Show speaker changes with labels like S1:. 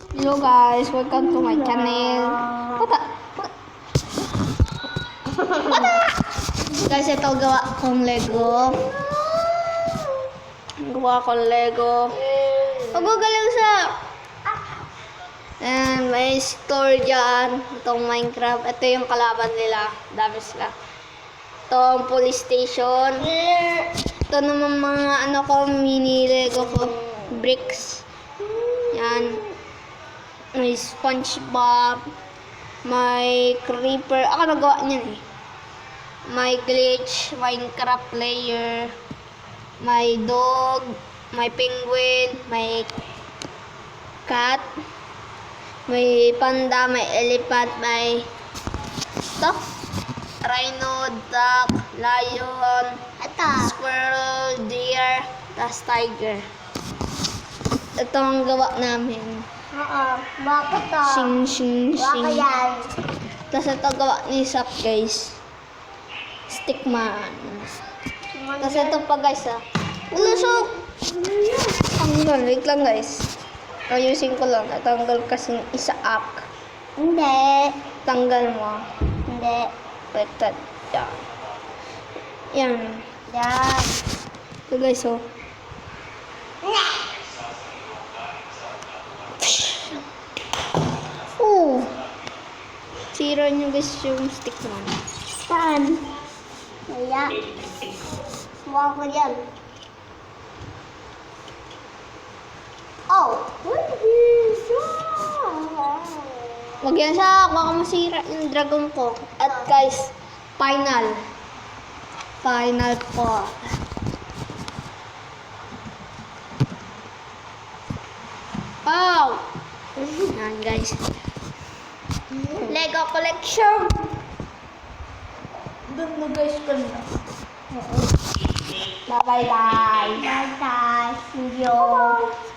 S1: Hello guys, welcome to my channel. Bata! Bata! Guys, ito gawa kong Lego. Gawa kong Lego. Pagugalaw sa... And may store dyan. Itong Minecraft. Ito yung kalaban nila. Dami sila. Itong police station. Ito naman mga ano ko, mini Lego ko. Bricks. Yan. May SpongeBob. May Creeper. Ako nagawa niyan eh. May Glitch. Minecraft player. May dog. May penguin. May cat. May panda. May elephant. May ito. Rhino. Duck. Lion. Squirrel. Deer. Tas tiger. Ito ang gawa namin.
S2: Bakit to?
S1: Sing, sing, sing.
S2: Bakit yan?
S1: Tapos ito gawa ni Sap, guys. Stickman. Tapos ito pa, guys, Lusok! Tanggal. Wait lang, guys. Ayusin ko lang. Tanggal kasing isa up.
S2: Hindi.
S1: Tanggal mo.
S2: Hindi.
S1: Wait, yan. Yan.
S2: Yan.
S1: Ito, guys, Oh! Sira niyo, guys, yung stickman.
S2: Saan? Kaya. Suwa ko yan. Oh!
S1: Wag yan siya. Baka masira yung dragon ko. At guys, final. Final po. Wow! Yan guys. Lego collection. Doon mo guys ganda.
S2: Bye-bye. Bye-bye. See you.